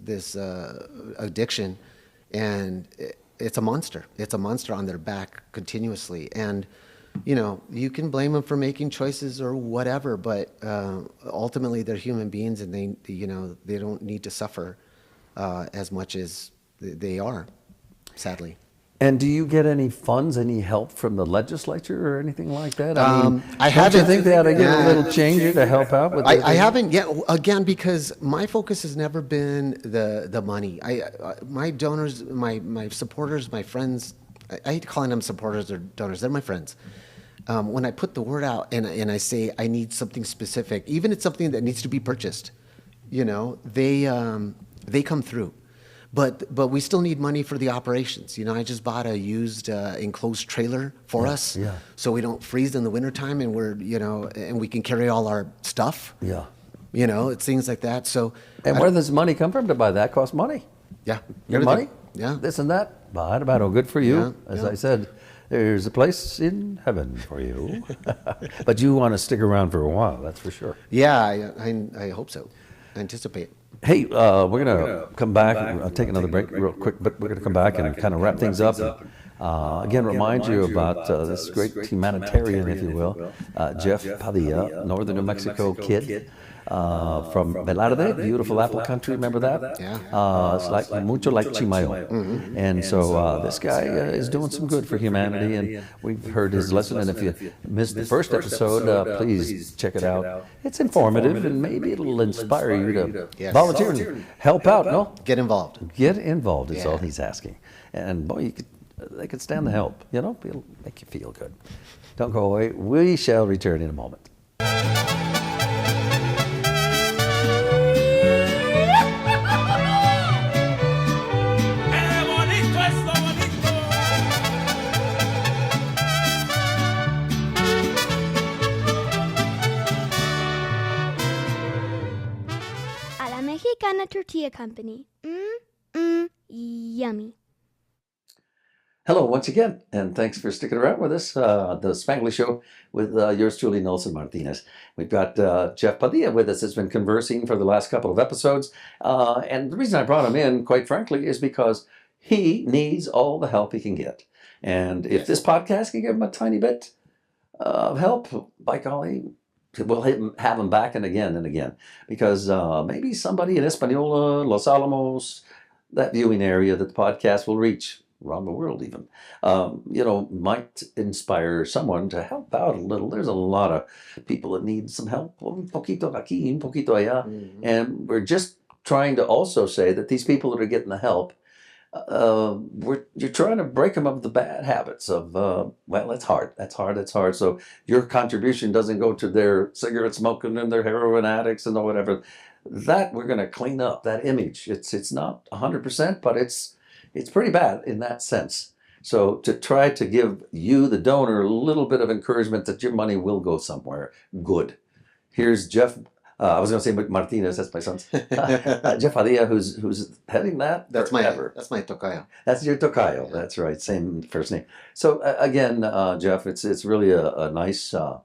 addiction, and it's a monster. It's a monster on their back continuously. And, you know, you can blame them for making choices or whatever, but ultimately they're human beings, and they don't need to suffer as much as they are, sadly. And do you get any funds, any help from the legislature or anything like that? I don't haven't. you think they ought to get Yeah. a little changer to help out with I haven't yet, again, because my focus has never been the money. My donors, my supporters, my friends, I hate calling them supporters or donors, they're my friends. When I put the word out and I say I need something specific, even if it's something that needs to be purchased, you know, they come through. But we still need money for the operations. You know, I just bought a used enclosed trailer for us, so we don't freeze in the wintertime, and and we can carry all our stuff. Yeah. You know, it's things like that. So, And where does money come from to buy that? Costs money. yeah, Your everything. money? Yeah. This and that. But good for you. Yeah, As yeah. I said, there's a place in heaven for you. But you want to stick around for a while, that's for sure. Yeah, I hope so. I anticipate. Hey, we're going to come back. I'll take another break real quick, but we're going to come back and kind of wrap things up. Again, remind you about this great humanitarian, if you will, Jeff Padilla, northern New Mexico kid from Velarde, beautiful apple country. Remember that? Yeah. It's like mucho like Chimayo. And so this guy is doing some good for humanity, and we've heard his lesson. And if you missed the first episode, please check it out. It's informative, and maybe it'll inspire you to volunteer and help out. No, Get involved. get involved is all Yeah. he's asking. And boy, they could stand the help. You know, it'll make you feel good. Don't go away. We shall return in a moment. Bonito, esto bonito. A la Mexicana Tortilla Company. Yummy. Hello once again, and thanks for sticking around with us. The Spanglish Show with yours truly, Nelson Martinez. We've got Jeff Padilla with us. Has been conversing for the last couple of episodes, and the reason I brought him in, quite frankly, is because he needs all the help he can get. And if this podcast can give him a tiny bit of help, by golly, we'll have him back and again, because maybe somebody in Española, Los Alamos, that viewing area that the podcast will reach, around the world even, might inspire someone to help out a little. There's a lot of people that need some help, un poquito aquí, un poquito allá. And we're just trying to also say that these people that are getting the help, you're trying to break them of the bad habits of, it's hard. So your contribution doesn't go to their cigarette smoking and their heroin addicts and whatever. That we're going to clean up, that image. It's not 100%, but it's pretty bad in that sense. So to try to give you, the donor, a little bit of encouragement that your money will go somewhere good. Here's Jeff. I was going to say Martinez. That's my son's. Jeff Padilla, who's heading that. That's forever. my tocayo. That's your tocayo. Yeah. That's right. Same first name. So again, Jeff, it's really a nice a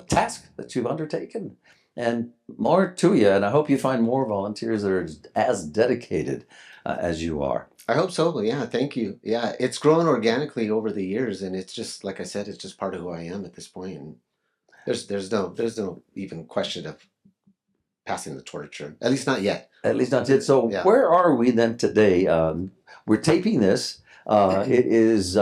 task that you've undertaken, and more to you. And I hope you find more volunteers that are as dedicated as you are. I hope so. Yeah, thank you. Yeah, it's grown organically over the years, and it's just, like I said, it's just part of who I am at this point. And there's no even question of passing the torch, or at least not yet. At least not yet. So Yeah. where are we then today? We're taping this. It is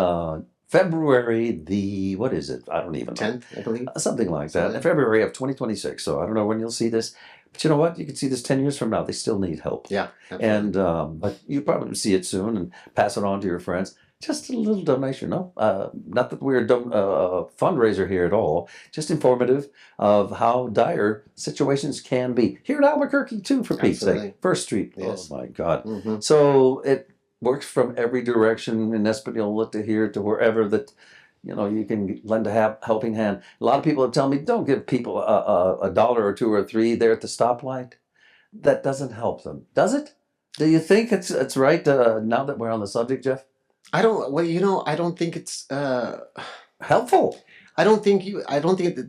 February the, what is it? I don't even know. 10th, I believe. Something like that. Something. February of 2026. So I don't know when you'll see this. But you know what? You can see this 10 years from now. They still need help. Yeah. Absolutely. And but you probably see it soon and pass it on to your friends. Just a little donation, no? Not that we're a fundraiser here at all. Just informative of how dire situations can be. Here in Albuquerque, too, for Pete's Absolutely. sake. First Street. Yes. Oh, my God. Mhm. So it works from every direction in Espanola to here to wherever that, you can lend a helping hand. A lot of people tell me, don't give people a dollar or two or three there at the stoplight. That doesn't help them, does it? Do you think it's right now that we're on the subject, Jeff? I don't think it's Helpful. I don't think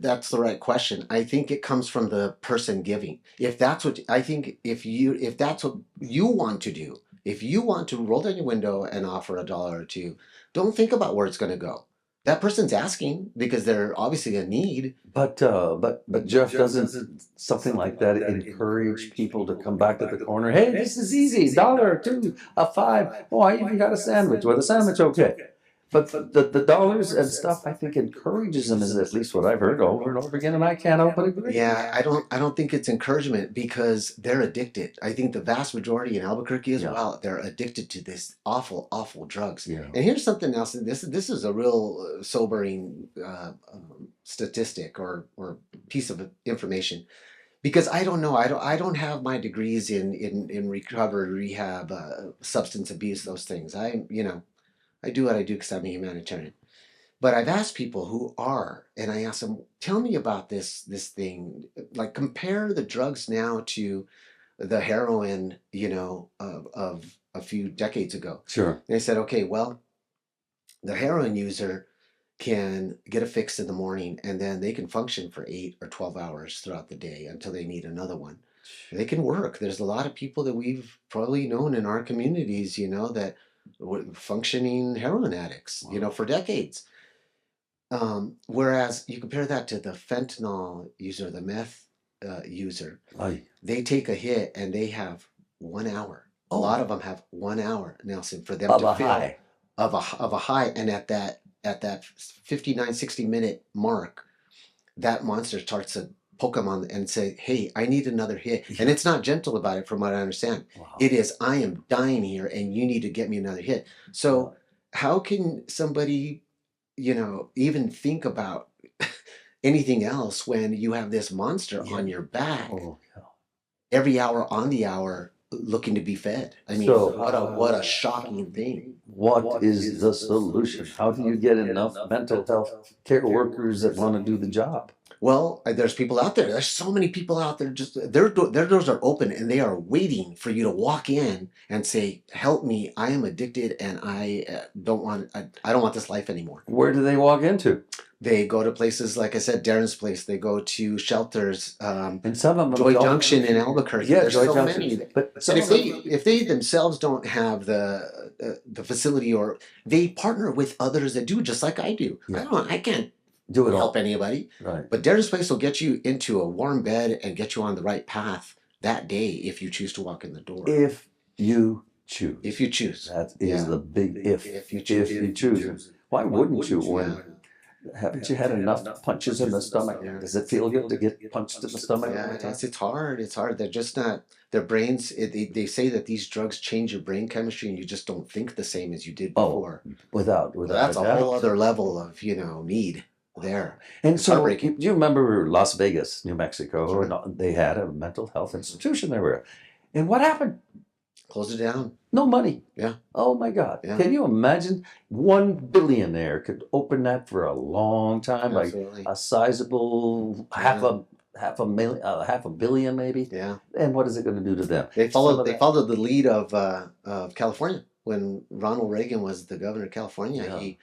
that's the right question. I think it comes from the person giving. If that's what you want to do, If you want to roll down your window and offer a dollar or two, don't think about where it's going to go. That person's asking because they're obviously in need. But Jeff, doesn't something like that encourage people to come back to the corner? Hey, this is easy. Dollar, two, a five. Oh, I even got a sandwich. Well, the sandwich, okay. But the dollars and stuff, I think, encourages them, is at least what I've heard over and over again, and I can't help but agree. Yeah, I don't think it's encouragement because they're addicted. I think the vast majority in Albuquerque as well, they're addicted to this awful drugs. Yeah. And here's something else. This is a real sobering statistic or piece of information, because I don't know. I don't have my degrees in recovery, rehab, substance abuse, those things. I do what I do because I'm a humanitarian. But I've asked people who are, and I asked them, tell me about this thing. Like, compare the drugs now to the heroin, of a few decades ago. Sure. And they said, okay, well, the heroin user can get a fix in the morning and then they can function for 8 or 12 hours throughout the day until they need another one. They can work. There's a lot of people that we've probably known in our communities, that were functioning heroin addicts, for decades. Whereas you compare that to the fentanyl user, the meth user, they take a hit and they have 1 hour. A lot of them have 1 hour, Nelson, for them to feel High. of a high, and at that 59, 60-minute mark, that monster starts to poke them on and say, hey, I need another hit. And it's not gentle about it, from what I understand. Wow. It is, I am dying here and you need to get me another hit. So how can somebody, even think about anything else when you have this monster on your back every hour on the hour looking to be fed? I mean, So, what a shocking thing. What is the solution? How do you get enough mental health care workers that want to do the job? Well, there's people out there. There's so many people out there. Just their doors are open and they are waiting for you to walk in and say, "Help me! I am addicted and I don't want this life anymore." Where do they walk into? They go to places like I said, Darren's place. They go to shelters. And some of them Joy Junction in Albuquerque. Yeah, There's Joy so Junction. many. But And if they themselves don't have the facility, or they partner with others that do, just like I do. Yeah. I can't do it all. help anybody. Right. But Darren's place will get you into a warm bed and get you on the right path that day if you choose to walk in the door. If you choose. If you choose. That is the big if. If you choose. If you choose. Why wouldn't you? When haven't you had enough punches in the stomach? Yeah. Does it feel good to get punched in the stomach? Yeah, it's hard. It's hard. They're just not. Their brains. They say that these drugs change your brain chemistry, and you just don't think the same as you did before. Without That's a a doubt. whole other level of need there. And so, heartbreaking. do you remember Las Vegas, New Mexico? Sure. And they had a mental health institution there. And what happened? Close it down. No money. Yeah. Oh my God. Yeah. Can you imagine? One billionaire could open that for a long time, Absolutely. like a sizable half a billion maybe. Yeah. And what is it going to do to them? They followed the lead of California when Ronald Reagan was the governor of California. Yeah.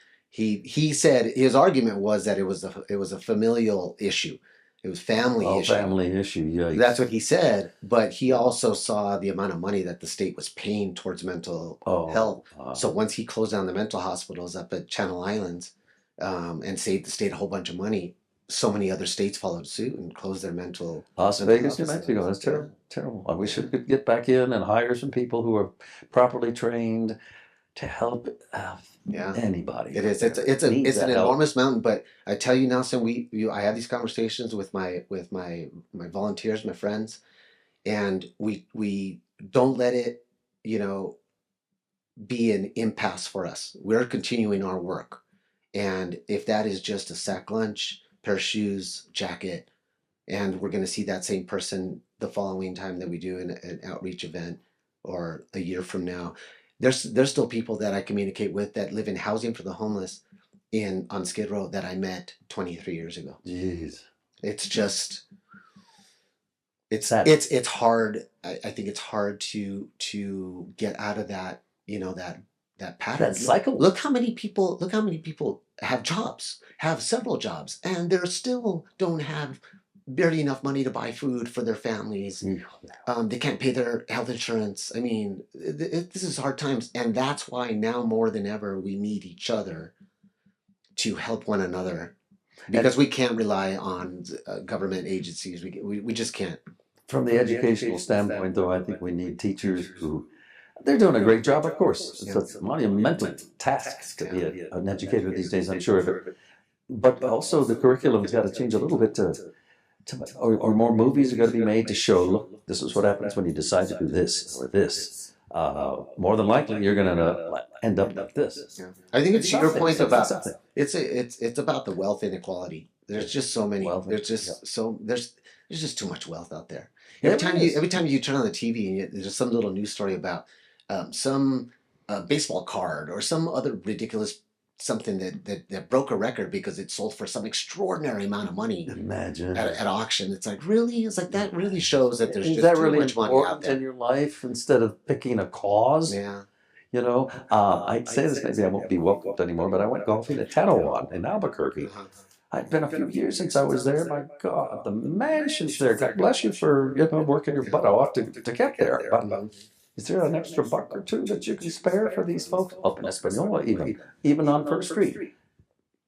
He said his argument was that it was a familial issue. It was family issue. Family issue. Yeah. That's what he said. But he also saw the amount of money that the state was paying towards mental health. So once he closed down the mental hospitals up at Channel Islands, and saved the state a whole bunch of money, so many other states followed suit and closed their mental. Las mental Vegas, New health Mexico. That's facilities. terrible. I wish we could get back in and hire some people who are properly trained to help anybody. It is. out there It's that needs an that help. enormous mountain. But I tell you, Nelson, I have these conversations with my volunteers, my friends, and we don't let it, be an impasse for us. We're continuing our work, and if that is just a sack lunch, pair of shoes, jacket, and we're going to see that same person the following time that we do an outreach event, or a year from now. There's still people that I communicate with that live in housing for the homeless on Skid Row that I met 23 years ago. Jeez. It's just Sad. it's hard. I think it's hard to get out of that, that pattern. That cycle. Look how many people have jobs, have several jobs, and they still don't have barely enough money to buy food for their families. They can't pay their health insurance. I mean, this is hard times. And that's why now more than ever, we need each other to help one another. Because we can't rely on government agencies. We just can't. From the educational standpoint, though, I think we need teachers who, they're doing a great job, of course. It's a monumental task to be an educator these days, I'm sure of it. But also the curriculum's got to change a little bit or more movies are going to be made to show, look, this is what happens when you decide to do this or this. More than likely, you're going to end up like this. Yeah. I think it's your point about it's about the wealth inequality. There's just so many. There's just too much wealth out there. Every time you turn on the TV and there's some little news story about some baseball card or some other ridiculous something that broke a record because it sold for some extraordinary amount of money. Imagine at auction. It's like, really? It's like, that really shows that there's just too much money out there in your life instead of picking a cause. Yeah. You know, I'd say this, maybe I won't be woke up anymore, but I went golfing at Tanawan in Albuquerque. I'd been a few years since I was there. My God, the mansions there. God bless you for working your butt off to get there. But is there an extra buck or two that you can spare for these folks up in Espanola, even on First Street?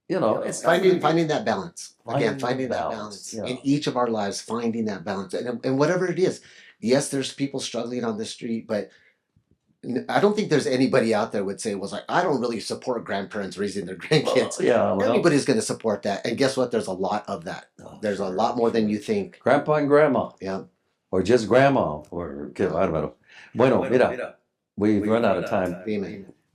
It's finding that balance. Again, finding that balance in each of our lives. Finding that balance, and whatever it is. Yes, there's people struggling on the street, but I don't think there's anybody out there would say I don't really support grandparents raising their grandkids. Everybody's going to support that, and guess what? There's a lot of that. There's a lot more than you think. Grandpa and grandma. Yeah. Or just grandma. Or I don't know. Bueno, mira, we've run out of time.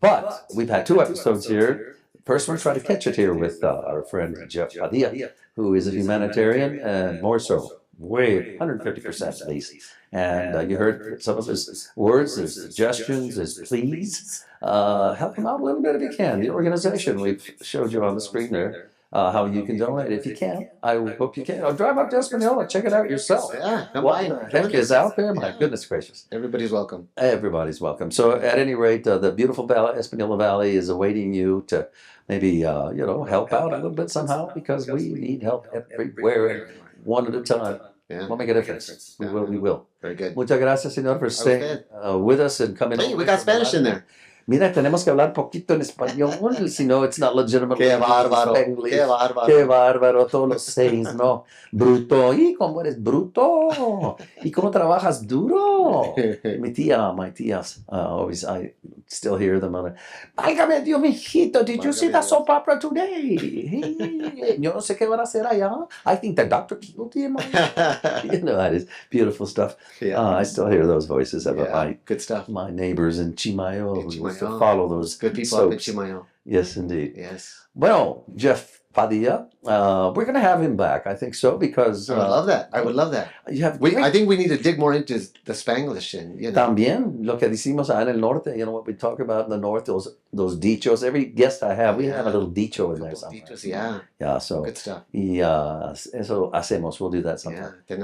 But we've had 2 episodes here. First, we're trying to catch it here with our friend Jeff Padilla, who is a humanitarian and more so, way 150% at least. And you heard some of his words, his suggestions, his pleas. Help him out a little bit if you can. The organization we've showed you on the screen there. How you can donate. If you can, I hope you can. Drive up to Espanola, check it out yourself. Yeah, what the heck is out there? My goodness gracious. Everybody's welcome. Everybody's welcome. So at any rate, the beautiful Espanola Valley is awaiting you to maybe, help out a little bit somehow, because we need help everywhere, one at a time. Yeah. We'll make a difference. We will. Very good. Muchas gracias, señor, for staying with us and coming. Hey, we got Spanish in there. Mira, tenemos que hablar poquito en español, si no, it's not legitimate. Qué bárbaro, Spanglish. qué bárbaro. Qué bárbaro, todos los 6, ¿no? Bruto, ¿y cómo eres bruto? ¿Y cómo trabajas duro? My tías, always, I still hear them on it. Válgame Dios, mijito, did you see the soap opera today? Hey, yo no sé qué van a hacer allá. I think the doctor killed him. That is beautiful stuff. Yeah. I still hear those voices of good stuff. My neighbors in Chimayo who used to follow those good people up in Chimayo. Yes, indeed. Yes. Well, Jeff Padilla, we're going to have him back. I think so, because I would love that. I would love that. You have I think we need to dig more into the Spanglish and También lo que decimos en el norte. What we talk about in the north, those dichos. Every guest I have, we have a little dicho in there somewhere. Dichos, yeah. Yeah. So good stuff. Y eso hacemos. We'll do that sometime. Yeah.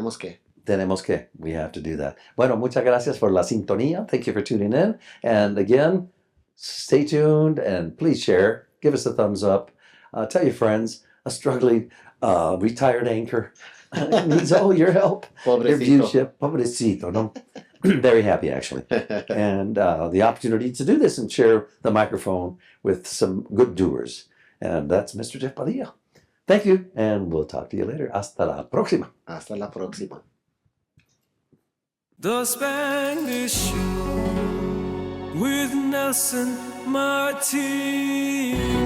Tenemos que. We have to do that. Bueno, muchas gracias por la sintonía. Thank you for tuning in. And again, stay tuned and please share. Give us a thumbs up. Tell your friends. A struggling retired anchor needs all your help. Your viewship. Pobrecito, no? Very happy, actually. And the opportunity to do this and share the microphone with some good doers. And that's Mr. Jeff Padilla. Thank you, and we'll talk to you later. Hasta la próxima. Hasta la próxima. The Spanglish Show with Nelson Martinez.